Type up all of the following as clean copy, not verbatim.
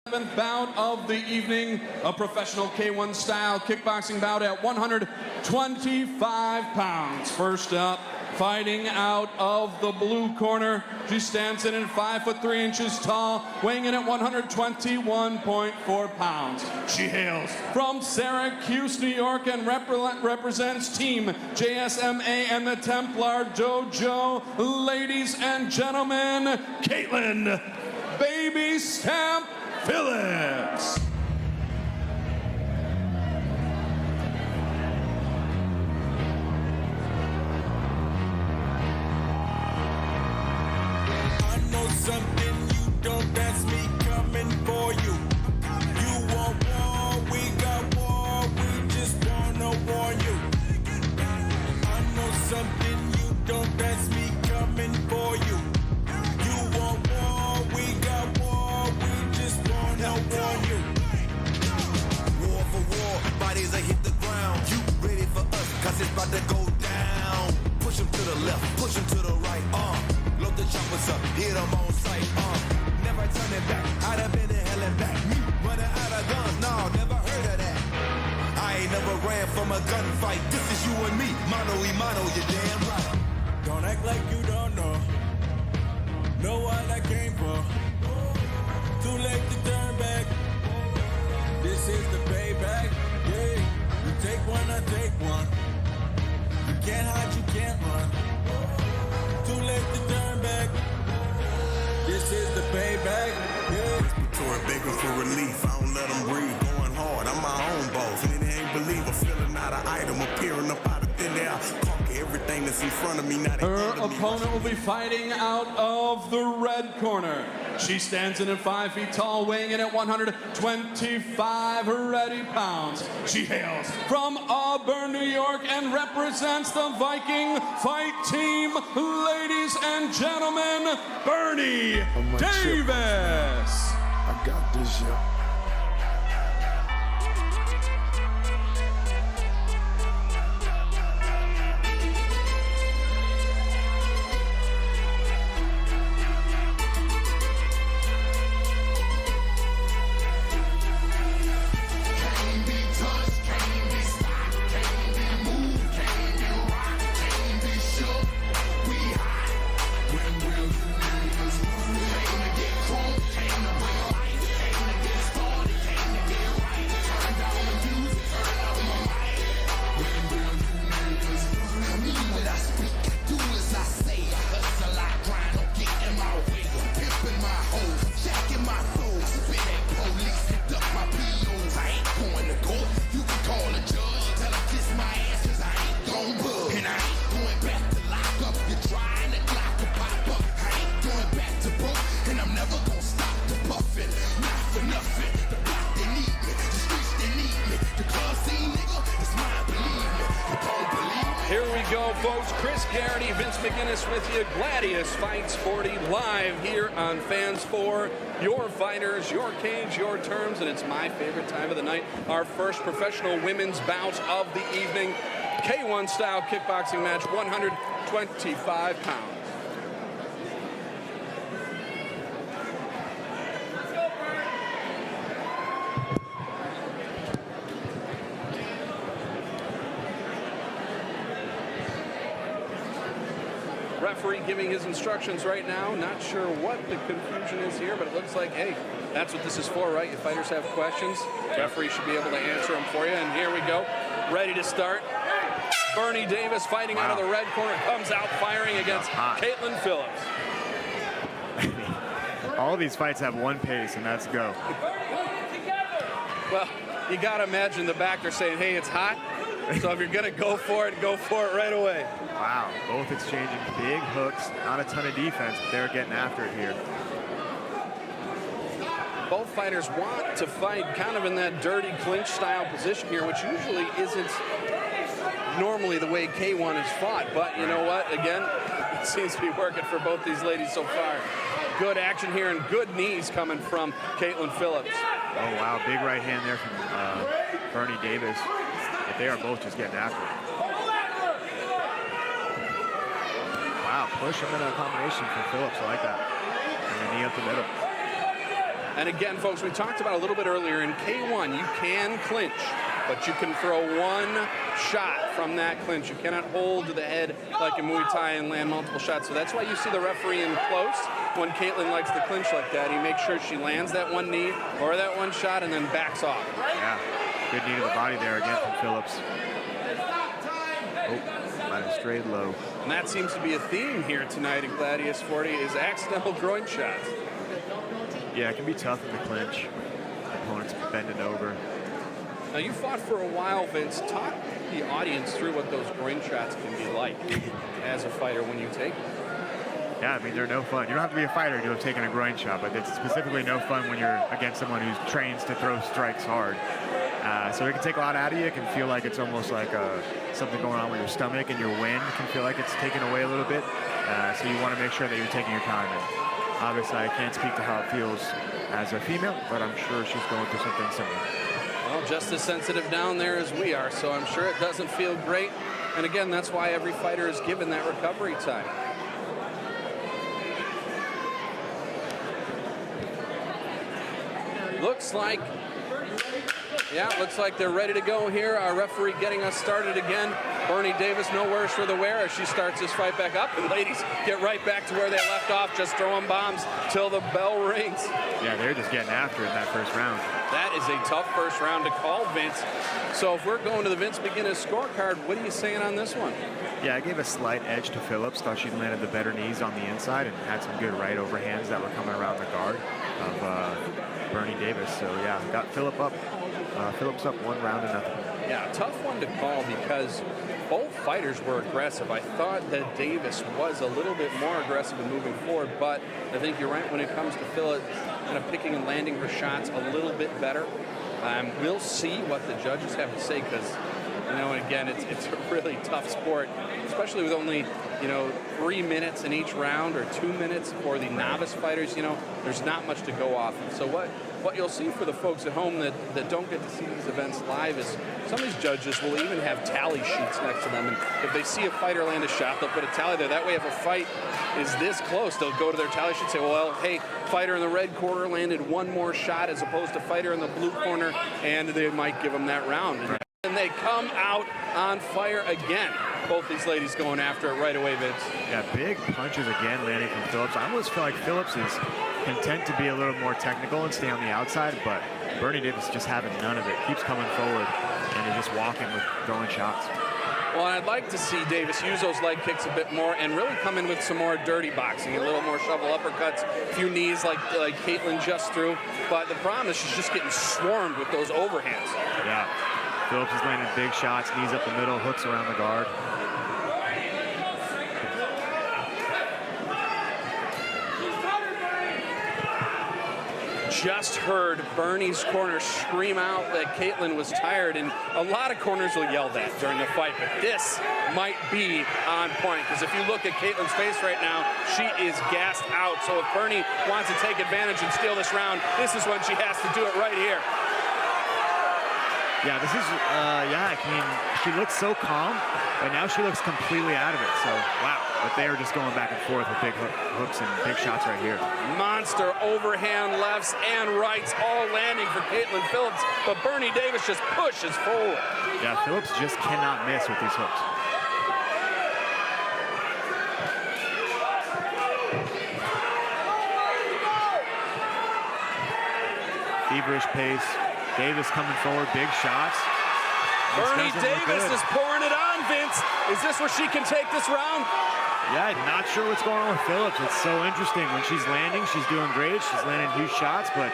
7th bout of the evening, a professional K1 style kickboxing bout at 125 pounds. First up, fighting out of the blue corner, she stands in at 5'3" tall, weighing in at 121.4 pounds. She hails from Syracuse, New York, and represents Team JSMA and the Templar Dojo. Ladies and gentlemen, Caitlin Baby Stamp Phillips. Something you don't, that's me coming for you. You want war, we got war, we just wanna warn you. I know something you don't, that's me coming for you. You want war, we got war, we just wanna warn you. War for war, bodies that hit the ground. You ready for us, cause it's about to go down. Push them to the left, push them to the right, load the choppers up, hit them on sight, never turning back, I'd have been in hell and back. Me running out of guns, no, never heard of that. I ain't never ran from a gunfight, this is you and me, mano y mano, you damn right. Don't act like you don't know what I came for. Too late to turn back, this is the payback, yeah. You take one, I take one. You can't hide, you can't run. Too late to turn back. This is the payback. Yeah. Respiratory begging for relief. I don't let them breathe. Going hard. I'm my own boss. And it ain't believer. Feeling out of item. Appearing up out of thin air. Conquer everything that's in front of me. Not her opponent will be fighting out of the red corner. She stands in at 5 feet tall, weighing in at 125 ready pounds. She hails from Auburn, New York, and represents the Viking fight team. Ladies and gentlemen, Bernie Davis. I got this, yo. Here we go, folks. Chris Garrity, Vince McGinnis with you. Gladius Fights 40 live here on Fans 4. Your fighters, your cage, your terms, and it's my favorite time of the night. Our first professional women's bout of the evening. K1 style kickboxing match, 125 pounds. Referee giving his instructions right now. Not sure what the confusion is here, but it looks like, hey, that's what this is for, right? If fighters have questions, referee should be able to answer them for you. And here we go, ready to start. Bernie Davis fighting out of the red corner, comes out firing against Caitlin Phillips. All of these fights have one pace, and that's go. Well, you got to imagine the back are saying, hey, it's hot. So if you're going to go for it right away. Wow, both exchanging big hooks, not a ton of defense, but they're getting after it here. Both fighters want to fight kind of in that dirty clinch style position here, which usually isn't normally the way K1 is fought. But you know what? Again, it seems to be working for both these ladies so far. Good action here and good knees coming from Caitlin Phillips. Oh, wow, big right hand there from Bernie Davis. But they are both just getting after it. Wow, push him in a combination for Phillips. I like that. And a knee up the middle. And again, folks, we talked about a little bit earlier, in K1, you can clinch, but you can throw one shot from that clinch. You cannot hold to the head like in Muay Thai and land multiple shots. So that's why you see the referee in close when Caitlin likes to clinch like that. He makes sure she lands that one knee or that one shot and then backs off. Yeah, good knee to the body there again from Phillips. Oh, might have strayed low. And that seems to be a theme here tonight in Gladius 40 is accidental groin shots. Yeah, it can be tough in the clinch. Opponents bending over. Now, you fought for a while, Vince. Talk the audience through what those groin shots can be like as a fighter when you take them. Yeah, I mean, they're no fun. You don't have to be a fighter to have taken a groin shot, but it's specifically no fun when you're against someone who trains to throw strikes hard. So it can take a lot out of you. It can feel like it's almost like something going on with your stomach, and your wind can feel like it's taken away a little bit. So you want to make sure that you're taking your time. And obviously, I can't speak to how it feels as a female, but I'm sure she's going through something similar. Well, just as sensitive down there as we are, so I'm sure it doesn't feel great. And again, that's why every fighter is given that recovery time. Looks like they're ready to go here. Our referee getting us started again. Bernie Davis, no worse for the wear as she starts this fight back up. And ladies get right back to where they left off, just throwing bombs till the bell rings. Yeah, they're just getting after it in that first round. That is a tough first round to call, Vince. So if we're going to the Vince McGinnis scorecard, what are you saying on this one? Yeah, I gave a slight edge to Phillips. Thought she landed the better knees on the inside and had some good right overhands that were coming around the guard of Bernie Davis. So yeah, got Phillips up 1 round to nothing. Yeah, tough one to call because both fighters were aggressive. I thought that Davis was a little bit more aggressive in moving forward, but I think you're right when it comes to Phillips kind of picking and landing her shots a little bit better. We'll see what the judges have to say because, you know, again, it's a really tough sport, especially with only, 3 minutes in each round or 2 minutes for the novice fighters. There's not much to go off of. So what you'll see for the folks at home that don't get to see these events live is some of these judges will even have tally sheets next to them. And if they see a fighter land a shot, they'll put a tally there. That way, if a fight is this close, they'll go to their tally sheet and say, well, hey, fighter in the red corner landed one more shot as opposed to fighter in the blue corner, and they might give them that round. And they come out on fire again. Both these ladies going after it right away, Vince. Yeah, big punches again landing from Phillips. I almost feel like Phillips is content to be a little more technical and stay on the outside, but Bernie Davis just having none of it. Keeps coming forward and is just walking with throwing shots. Well, I'd like to see Davis use those leg kicks a bit more and really come in with some more dirty boxing, a little more shovel uppercuts, a few knees like Caitlin just threw. But the problem is she's just getting swarmed with those overhands. Yeah. Phillips is landing big shots, knees up the middle, hooks around the guard. Just heard Bernie's corner scream out that Caitlin was tired, and a lot of corners will yell that during the fight, but this might be on point, because if you look at Caitlin's face right now, she is gassed out. So if Bernie wants to take advantage and steal this round, this is when she has to do it right here. Yeah, this is, I mean, she looks so calm, but now she looks completely out of it. So, wow. But they are just going back and forth with big hooks and big shots right here. Monster overhand lefts and rights all landing for Caitlin Phillips, but Bernie Davis just pushes forward. Yeah, Phillips just cannot miss with these hooks. Feverish pace. Davis coming forward, big shots. Bernie Davis is pouring it on, Vince. Is this where she can take this round? Yeah, not sure what's going on with Phillips. It's so interesting. When she's landing, she's doing great. She's landing huge shots, but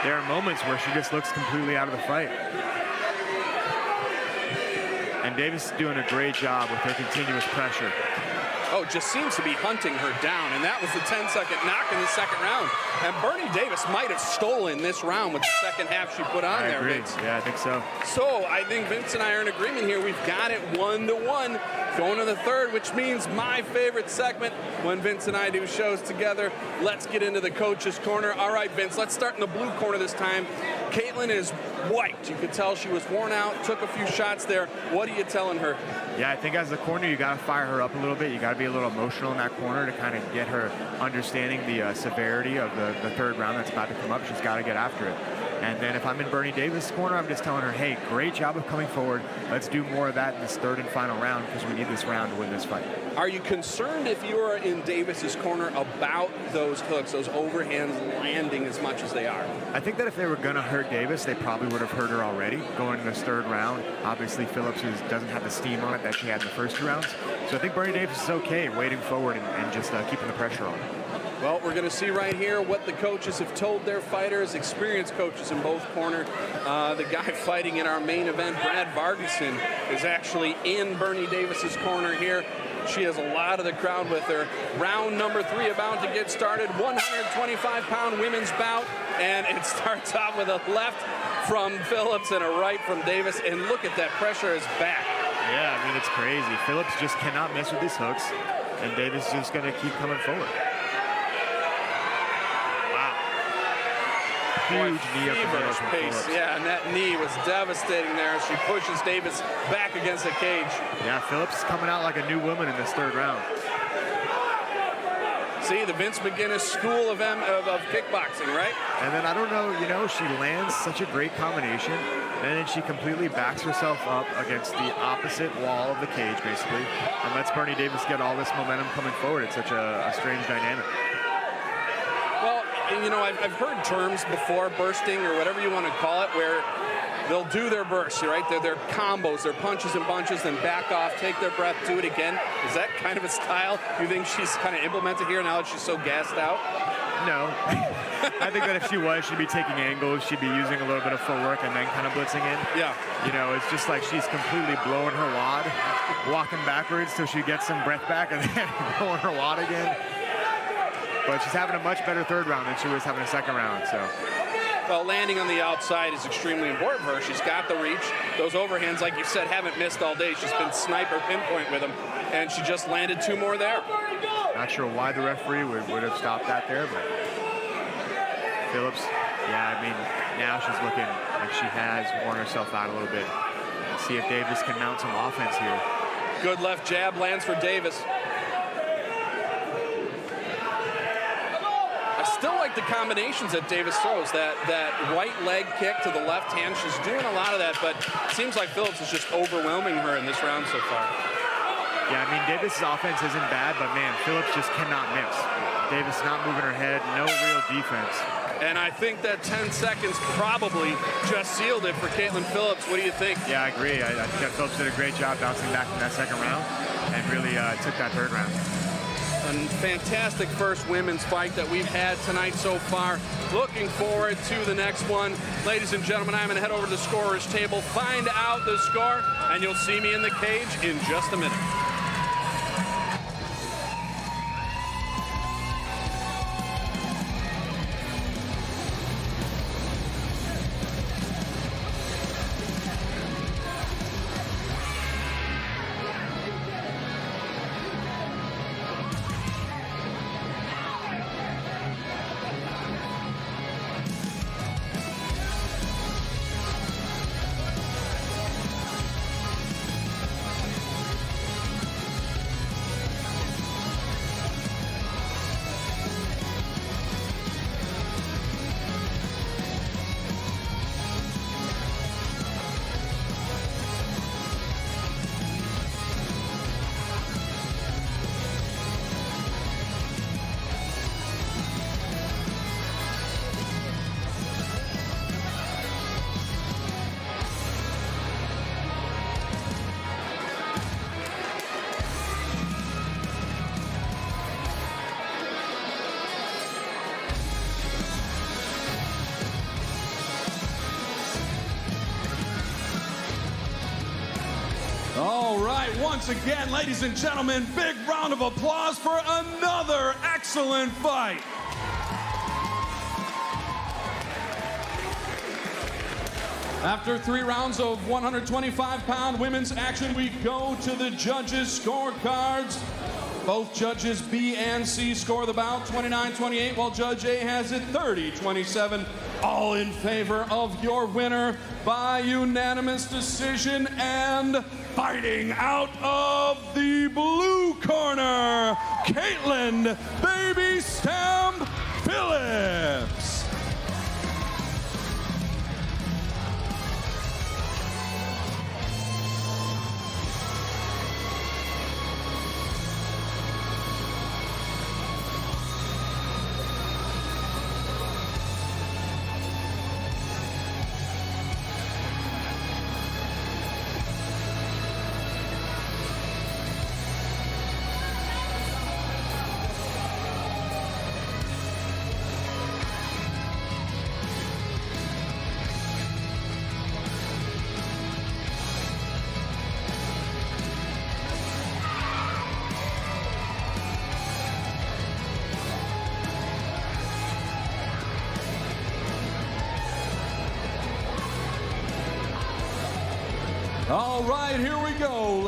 there are moments where she just looks completely out of the fight. And Davis is doing a great job with her continuous pressure. Oh, just seems to be hunting her down, and that was the 10-second knock in the second round. And Bernie Davis might have stolen this round with the second half she put on there, Vince. Yeah, I think so. So I think Vince and I are in agreement here. We've got it 1-1 going to the third, which means my favorite segment when Vince and I do shows together. Let's get into the coach's corner. All right, Vince, let's start in the blue corner this time. Caitlin is wiped. You could tell she was worn out, took a few shots there. What are you telling her? Yeah, I think as a corner, you got to fire her up a little bit. You got to be a little emotional in that corner to kind of get her understanding the severity of the third round that's about to come up. She's got to get after it. And then if I'm in Bernie Davis' corner, I'm just telling her, hey, great job of coming forward. Let's do more of that in this third and final round because we need this round to win this fight. Are you concerned if you are in Davis's corner about those hooks, those overhands landing as much as they are? I think that if they were going to hurt Davis, they probably would have hurt her already going in this third round. Obviously, Phillips doesn't have the steam on it that she had in the first 2 rounds. So I think Bernie Davis is okay waiting forward and just keeping the pressure on. Well, we're going to see right here what the coaches have told their fighters, experienced coaches in both corners. The guy fighting in our main event, Brad Vargason, is actually in Bernie Davis's corner here. She has a lot of the crowd with her. Round number 3 about to get started. 125-pound women's bout, and it starts off with a left from Phillips and a right from Davis. And look at that, pressure is back. Yeah, I mean, it's crazy. Phillips just cannot mess with these hooks, and Davis is just going to keep coming forward. Huge knee up the middle from Phillips. Yeah, and that knee was devastating there as she pushes Davis back against the cage. Yeah, Phillips is coming out like a new woman in this third round. See, the Vince McGinnis school of kickboxing, right? And then I don't know, she lands such a great combination, and then she completely backs herself up against the opposite wall of the cage, basically, and lets Bernie Davis get all this momentum coming forward. It's such a strange dynamic. Well, I've heard terms before, bursting or whatever you want to call it, where they'll do their bursts, right? They're combos, they're punches and bunches, then back off, take their breath, do it again. Is that kind of a style you think she's kind of implemented here now that she's so gassed out? No. I think that if she was, she'd be taking angles, she'd be using a little bit of footwork and then kind of blitzing in. Yeah. It's just like she's completely blowing her wad, walking backwards till she gets some breath back and then blowing her wad again. But she's having a much better third round than she was having a second round, so. Well, landing on the outside is extremely important for her. She's got the reach. Those overhands, like you said, haven't missed all day. She's been sniper pinpoint with them, and she just landed 2 more there. Not sure why the referee would have stopped that there, but Phillips, yeah, I mean, now she's looking like she has worn herself out a little bit. Let's see if Davis can mount some offense here. Good left jab lands for Davis. Still like the combinations that Davis throws. That right leg kick to the left hand. She's doing a lot of that, but it seems like Phillips is just overwhelming her in this round so far. Yeah, I mean, Davis' offense isn't bad, but man, Phillips just cannot mix. Davis not moving her head, no real defense. And I think that 10 seconds probably just sealed it for Caitlin Phillips. What do you think? Yeah, I agree. I think that Phillips did a great job bouncing back from that second round and really took that third round. A fantastic first women's fight that we've had tonight so far. Looking forward to the next one. Ladies and gentlemen, I'm going to head over to the scorer's table, find out the score, and you'll see me in the cage in just a minute. All right, once again, ladies and gentlemen, big round of applause for another excellent fight. After 3 rounds of 125-pound women's action, we go to the judges' scorecards. Both judges B and C score the bout 29-28, while Judge A has it 30-27. All in favor of your winner by unanimous decision, and fighting out of the blue corner, Caitlin Baby Stamp Phillips. All right, here we go.